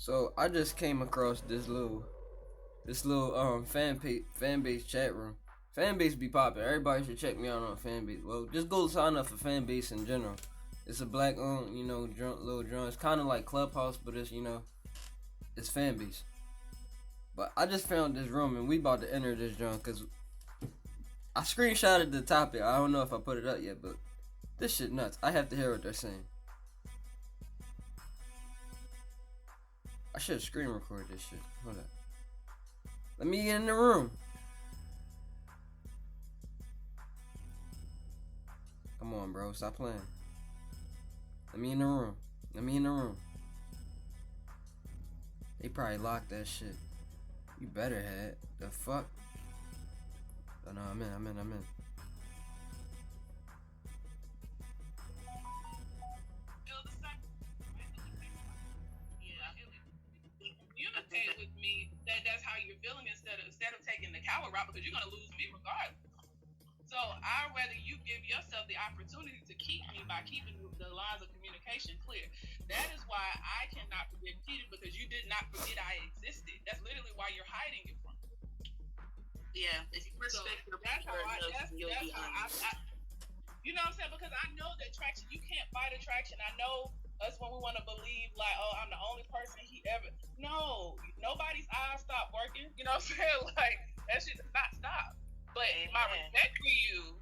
So I just came across this little fan base chat room. Fan base be popping. Everybody should check me out on fan base. Well, just go sign up for fan base in general. It's a black owned, little joint. It's kind of like Clubhouse, but it's fan base. But I just found this room and we about to enter this joint because I screenshotted the topic. I don't know if I put it up yet, but this shit nuts. I have to hear what they're saying. I should screen record this shit. Hold up. Let me get in the room. Come on, bro. Stop playing. Let me in the room. Let me in the room. They probably locked that shit. You better had. The fuck? Oh no, I'm in. Communicate with me that's how you're feeling instead of taking the coward route because you're gonna lose me regardless. So I'd rather you give yourself the opportunity to keep me by keeping the lines of communication clear. That is why I cannot forgive cheating because you did not forget I existed. That's literally why you're hiding it from me. Yeah, if you respect your partner enough, you'll be honest. You know what I'm saying? Because I know that attraction, you can't fight attraction. I know us when we want to believe like, oh, I'm the only person he ever. No, nobody's eyes stop working. You know what I'm saying? Like that shit does not stop. But my respect for you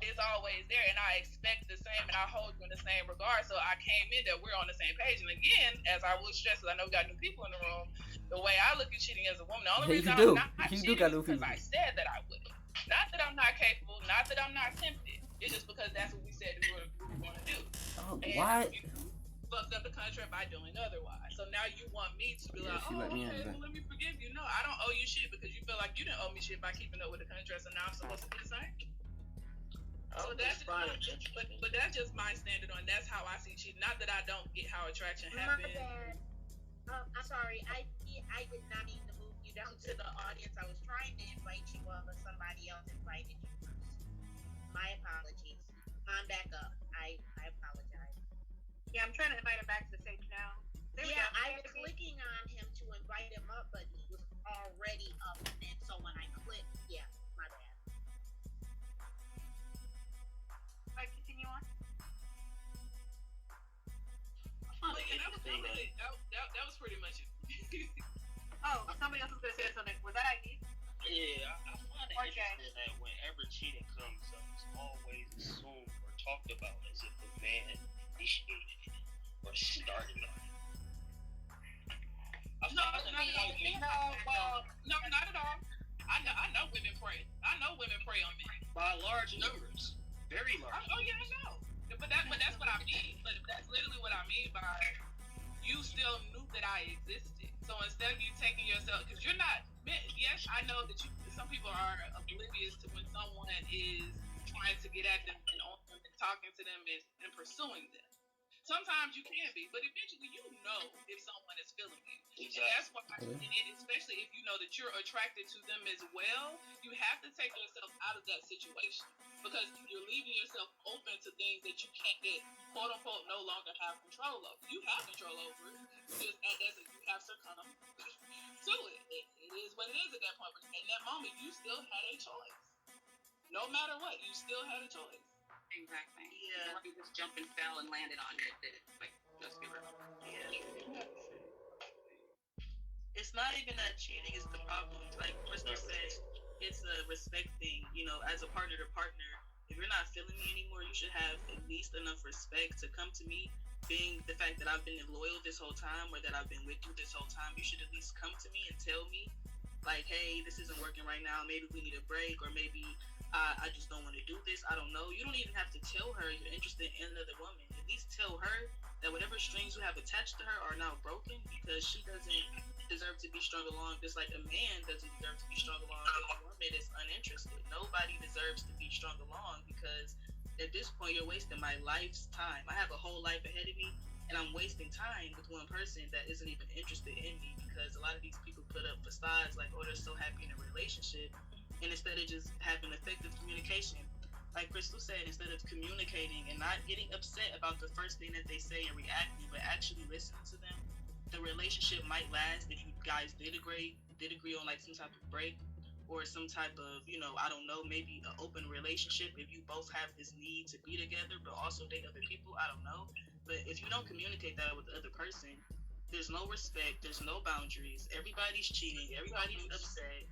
is always there, and I expect the same, and I hold you in the same regard. So I came in that we're on the same page. And again, as I would stress, because I know we got new people in the room, the way I look at cheating as a woman, the only reason I'm not cheating is because I said that I wouldn't. Not that I'm not capable, not that I'm not tempted. It's just because that's what we said we were going to do. Oh, and what? You fucked up the contract by doing otherwise. So now you want me to be like, oh, okay, well, let me forgive you. No, I don't owe you shit because you feel like you didn't owe me shit by keeping up with the contract, so now I'm supposed to do the same. So that's just, but that's just my standard on. That's how I see cheating. Not that I don't get how attraction happens. I'm sorry. I did not mean to move you down to the audience. I was trying to invite you up, but somebody else invited you first. My apologies. I'm back up. I apologize. Yeah, I'm trying to invite him back to the stage now. I was clicking on him to invite him up, but he was already up, and then so when I clicked, my bad. Alright, continue on. That was pretty much it. Oh, somebody else was going to say something. Was that ID? Yeah, I find it interesting that whenever cheating comes up, it's always assumed or talked about as if the man initiated it or started on it. No, not at all. I know women pray. I know women pray on men. By large numbers. Very large. Oh yeah, I know. But that's what I mean. But that's literally what I mean by you still knew that I existed. So instead of you taking yourself, because you're not, yes, I know that some people are oblivious to when someone is trying to get at them and on them and talking to them and pursuing them. Sometimes you can be, but eventually you know if someone is feeling you. Exactly. And that's why, and especially if you know that you're attracted to them as well, you have to take yourself out of that situation because you're leaving yourself open to things that you can't get, quote unquote, no longer have control over. You have control over it, just as you have succumbed to it. It is what it is at that point. But in that moment, you still had a choice. No matter what, you still had a choice. Exactly. Yeah. You just jumped and fell and landed on it. Like, let's be real. Yeah. It's not even that cheating is the problem. Like Crystal said, it's a respect thing. You know, as a partner to partner, if you're not feeling me anymore, you should have at least enough respect to come to me. Being the fact that I've been loyal this whole time or that I've been with you this whole time, you should at least come to me and tell me, like, hey, this isn't working right now. Maybe we need a break, or maybe I just don't want to do this. I don't know. You don't even have to tell her you're interested in another woman. At least tell her that whatever strings you have attached to her are now broken because she doesn't deserve to be strung along just like a man doesn't deserve to be strung along with a woman that's uninterested. Nobody deserves to be strung along because at this point you're wasting my life's time. I have a whole life ahead of me and I'm wasting time with one person that isn't even interested in me because a lot of these people put up facades like, oh, they're so happy in a relationship. And instead of just having effective communication, like Crystal said, instead of communicating and not getting upset about the first thing that they say and reacting, but actually listening to them, the relationship might last if you guys did agree on like some type of break or some type of, I don't know, maybe an open relationship if you both have this need to be together but also date other people. I don't know. But if you don't communicate that with the other person, there's no respect, there's no boundaries, everybody's cheating, everybody's upset.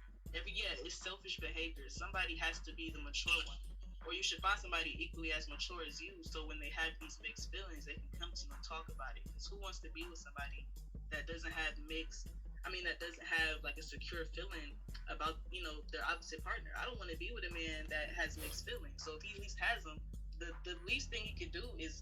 It's selfish behavior. Somebody has to be the mature one. Or you should find somebody equally as mature as you, so when they have these mixed feelings, they can come to you and talk about it. Because who wants to be with somebody that doesn't have that doesn't have like a secure feeling about, their opposite partner? I don't want to be with a man that has mixed feelings. So if he at least has them, the least thing he can do is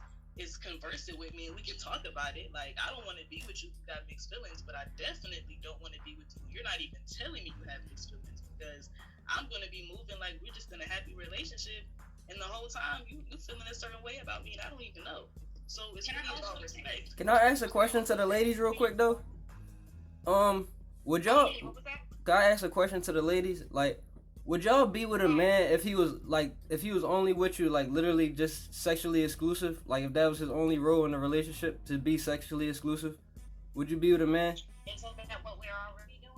converse it with me and we can talk about it. Like, I don't want to be with you who got mixed feelings, but I definitely don't want to be with you. You're not even telling me you have mixed feelings, because I'm going to be moving like we're just in a happy relationship, and the whole time you feeling a certain way about me and I don't even know. So it's really about respect. Can I ask a question to the ladies real quick though? Would y'all? Can I ask a question to the ladies? Like, would y'all be with a man if he was only with you like literally just sexually exclusive? Like if that was his only role in the relationship, to be sexually exclusive? Would you be with a man? Isn't that what we're already doing?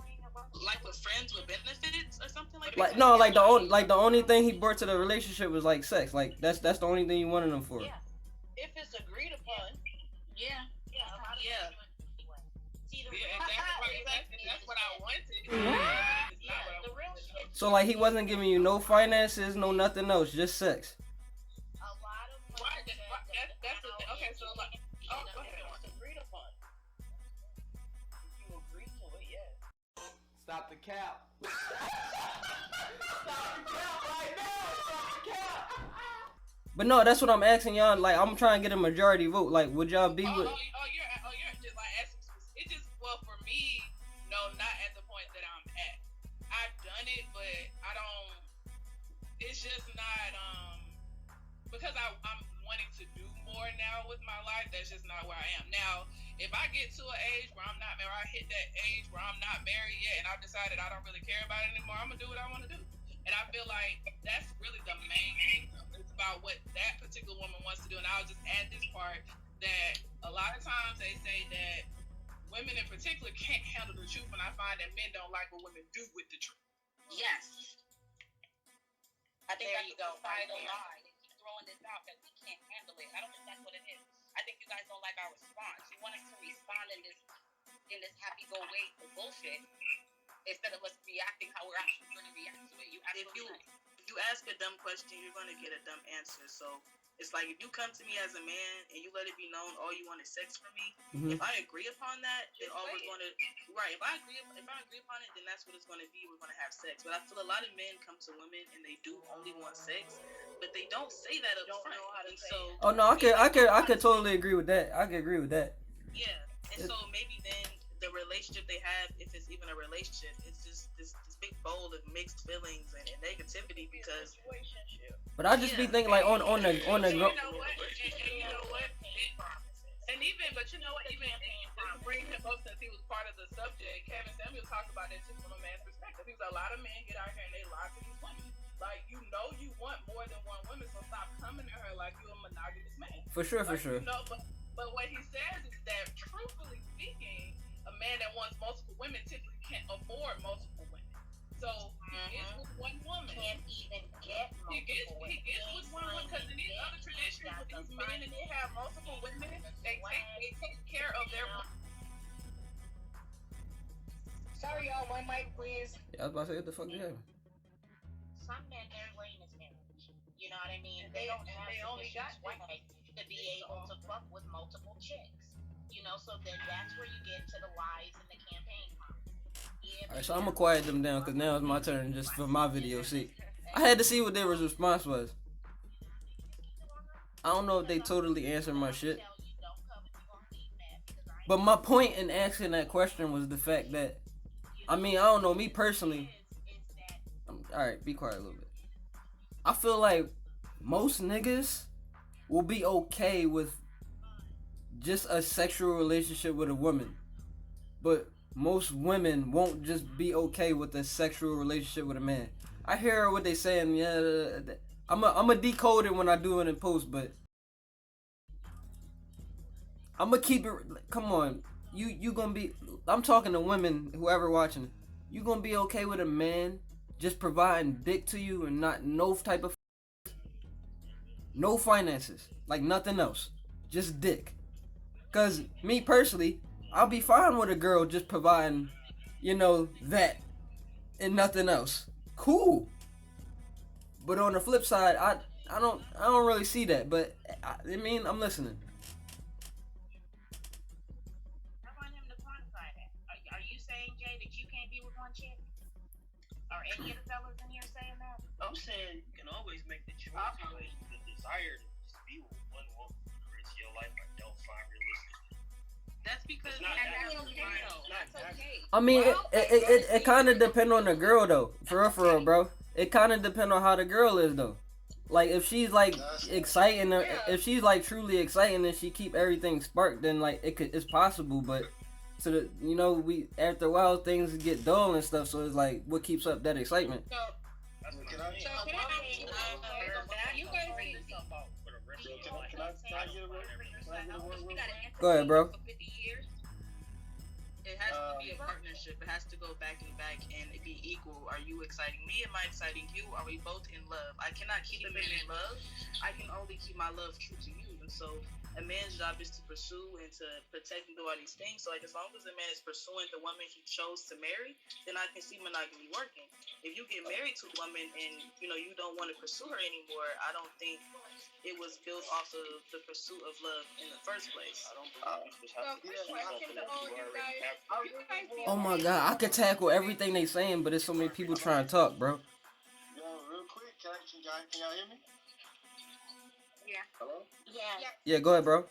Like with friends with benefits or something like that? Like no, like the only thing he brought to the relationship was like sex. Like that's the only thing you wanted him for. Yeah. If it's agreed upon. Yeah. See, That's what I wanted. the real shit. So like he wasn't giving you no finances, no nothing else, just sex. A lot of Right, that's the thing. Okay, so like, go ahead. It's agreed upon. If you agree to it, yes. Stop the cap. Stop the cap right now. Stop the cap. But no, that's what I'm asking y'all. Like I'm trying to get a majority vote. Like would y'all be with? You're just like asking. It just, well, for me, no, not at the point that I'm at. I've done it, but I don't. It's just not because I'm wanting to do more now with my life. That's just not where I am now. If I get to an age where I'm not married, or I hit that age where I'm not married yet, and I've decided I don't really care about it anymore, I'm gonna do what I want to do. And I feel like that's really the main thing. It's about what that particular woman wants to do. And I'll just add this part, that a lot of times they say that women in particular can't handle the truth, and I find that men don't like what women do with the truth. Yes. I think There that's you go. a societal lie. They keep throwing this out that we can't handle it. I don't think that's what it is. I think you guys don't like our response. You want us to respond in this happy-go-way bullshit instead of us reacting how we're actually going to react to it. If you ask a dumb question, you're going to get a dumb answer. So it's like, if you come to me as a man and you let it be known all you want is sex from me, if I agree upon that, then all we're going to, right, if I agree upon it, then that's what it's going to be. We're going to have sex. But I feel a lot of men come to women and they do only want sex, but they don't say that up front. And so, Oh no, I could totally agree with that. I could agree with that. yeah, and so maybe then the relationship they have, if it's even a relationship, it's just this big bowl of mixed feelings and negativity because. But I just be thinking like on the. You know what? And you know what? And even, but you know what? Even to bring him up, since he was part of the subject, Kevin Samuel talked about that too from a man's perspective. He was a lot of men get out here and they lie to these women. Like, you know, you want more than one woman, so stop coming to her like you're a monogamous man. For sure. You know, but what he says is that, truthfully speaking, a man that wants multiple women typically can't afford multiple women. So he gets with one woman. Can't even get He gets with one woman, because in these other traditions with these men and they have multiple women, they take care of their women. Sorry, y'all. One mic, please. Yeah, I was about to say what the fuck you having. some men, their lane is marriage. You know what I mean? They don't have sufficient swag to be able to fuck with multiple chicks. You know, so then that's where you get to the lies and the campaign comments. Alright, so I'm gonna quiet them down because now it's my turn just for my video. See, I had to see what their response was. I don't know if they totally answered my shit. But my point in asking that question was the fact that, I mean, I don't know, me personally, alright, be quiet a little bit. I feel like most niggas will be okay with just a sexual relationship with a woman. But most women won't just be okay with a sexual relationship with a man. I hear what they saying, yeah, I'ma decode it when I do it in post, but I'ma keep it, come on. you gonna be. I'm talking to women, whoever watching. You gonna be okay with a man just providing dick to you and not no type of no finances, like nothing else, just dick. Cause me personally, I'll be fine with a girl just providing, that and nothing else. Cool. But on the flip side, I don't really see that. But I mean, I'm listening. I want him to quantify that. Are you saying, Jay, that you can't be with one chick? Are any of the fellas in here saying that? I'm saying you can always make the choice, but the desire to just be with one woman for the rest of your life, I don't find realistic. That's because It's not And that's natural. okay though. That's okay. I mean, it kind of depend on the girl though. For real, bro. It kind of depend on how the girl is though. Like if she's like exciting, if she's like truly exciting and she keep everything sparked, then like it's possible. But so that we after a while things get dull and stuff. So it's like what keeps up that excitement. So, That's what Can I I- mean. so can I ask you, You guys need to For the rest of your Can life. I get a word? Can I get a word real we quick? got an Go ahead, bro. for 50 years. it has to be a partnership. It has to go back and back and it be equal. Are you exciting me? Am I exciting you? Are we both in love? I cannot keep a man in love. I can only keep my love true to you. And so a man's job is to pursue and to protect and do all these things. So like as long as a man is pursuing the woman he chose to marry, then I can see monogamy working. If you get married to a woman and you don't want to pursue her anymore, I don't think it was built off of the pursuit of love in the first place. I don't believe you just have to do something that you already have. Oh my god, I could tackle everything they saying, but there's so many people trying to talk, bro. Yo, real quick, can y'all hear me? yeah. Hello? Yeah. Yeah, go ahead, bro. Go.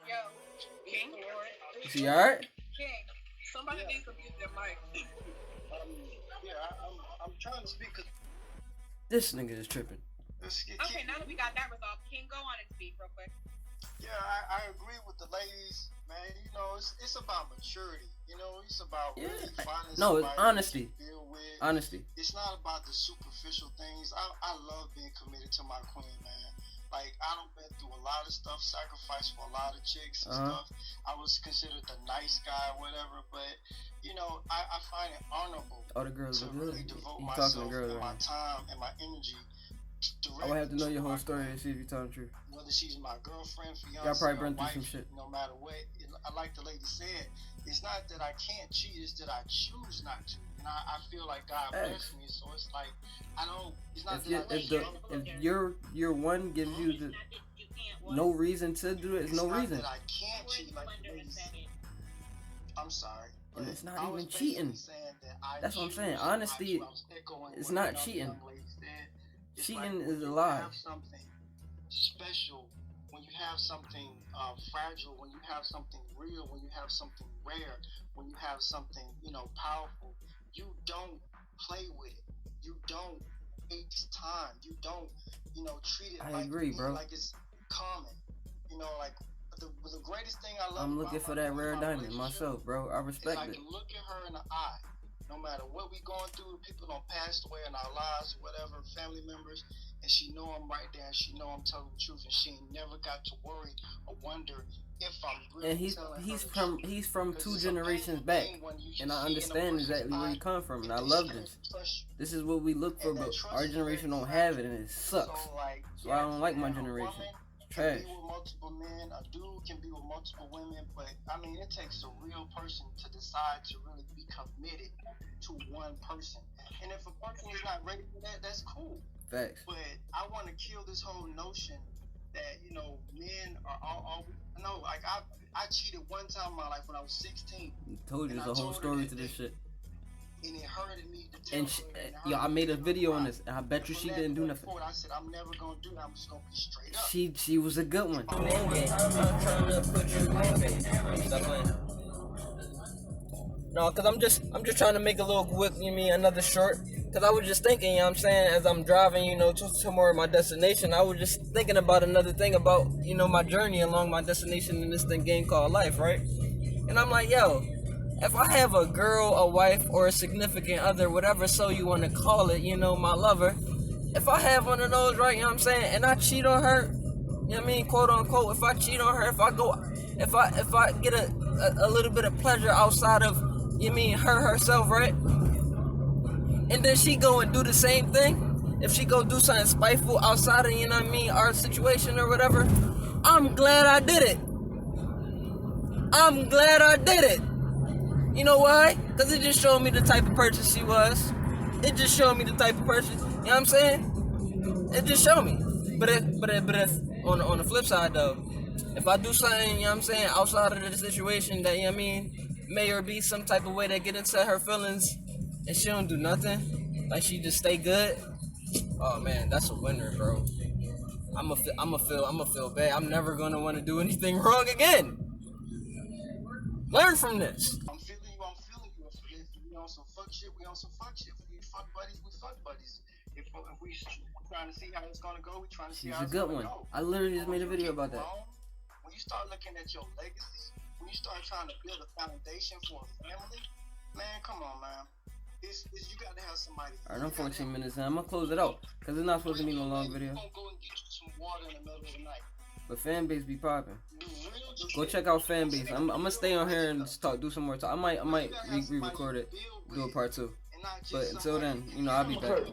Yo. King? Is he alright? King. Somebody needs to mute their mic. Yeah, I'm trying to speak. Cause This nigga is tripping. Okay, now that we got that resolved, King, go on and speak real quick. Yeah, I agree with the ladies, man. It's about maturity. It's about really finding No, it's somebody honesty. to deal with. Honesty. It's not about the superficial things. I love being committed to my queen, man. Like, I done been through a lot of stuff, sacrificed for a lot of chicks and stuff. I was considered the nice guy, whatever, but, I find it honorable All the girls to are good. really devote You myself talking to girls and right my time and my energy I would have to know your whole my story queen. to see if you're telling the truth. Whether she's my girlfriend, fiance, Y'all probably or been through wife, some shit. no matter what. Like the lady said, it's not that I can't cheat, it's that I choose not to. And I feel like God blessed me, so it's like it's not If your one gives you the no reason to do it, it's no reason. That I can't cheat like the lady said. I'm sorry. And it's not I even was basically cheating. saying that I That's what I'm saying. choose Honesty, not to. I was echoing it's what not another cheating. young lady said. It's Cheating like is a when lie. you have something special, when you have something fragile, when you have something real, when you have something rare, when you have something powerful, you don't play with it. You don't waste time. You don't treat it I agree, bro. like it's common. Like the greatest thing I love. I'm looking for that rare diamond myself, bro. I Is respect I it. can look at her in the eye, no matter what we going through. People don't passed away in our lives, whatever, family members, and she know I'm right there, and she know I'm telling the truth, and she ain't never got to worry or wonder if I'm really And telling her the he's truth. from 2 generations back, and I understand exactly where you come from, and I love this. This is what we look for, but our generation don't have it, and it sucks. So I don't like my generation. Trash. Can be with multiple men, a dude can be with multiple women, but it takes a real person to decide to really be committed to one person. And if a person is not ready for that, that's cool. Facts. But I want to kill this whole notion that men are all no. Like I cheated one time in my life when I was 16, Told you there's a whole story to this shit. and it hurted me to tell And her. I made a video on this, and I bet you she didn't do nothing. I said I'm never gonna do that. I'm just gonna be straight up. She was a good one. No, cause I'm just trying to make a little quick, another short. Cause I was just thinking, what I'm saying, as I'm driving, to somewhere my destination, I was just thinking about another thing about, my journey along my destination in this game called life, right? And I'm like, yo, if I have a girl, a wife, or a significant other, whatever so you want to call it, my lover, if I have one of those, right, and I cheat on her, you know what I mean, quote unquote, if I cheat on her, if I get a little bit of pleasure outside of, you know what I mean, her herself, right? And then she go and do the same thing. If she go do something spiteful outside of, you know what I mean, our situation or whatever, I'm glad I did it. I'm glad I did it. You know why? Because it just showed me the type of person she was. It just showed me the type of person, you know what I'm saying? It just showed me. But if on the flip side though, if I do something, you know what I'm saying, outside of the situation that, you know what I mean, may or be some type of way that get into her feelings and she don't do nothing, like she just stay good, oh man, that's a winner, bro. I'ma feel bad. I'm never gonna want to do anything wrong again. Learn from this. I'm feeling you. If we on some fuck shit, we on some fuck shit. If we fuck buddies, we fuck buddies. If we trying to see how it's gonna go, we trying to see how it's gonna go. She's a good one. I literally just made a video about that. When you start looking at your legacy, when you start trying to build a foundation for a family, man, come on, man. You gotta have somebody. Alright, I'm 14 minutes in. I'm gonna close it out because it's not supposed to be no long video. Go and get you some water in the middle of the night. But Fanbase be popping. Go check out Fanbase. I'm gonna stay on here and just do some more talk. I might re-record it, do a part 2. But until then, you know, I'll be back.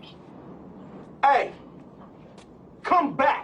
Hey, come back.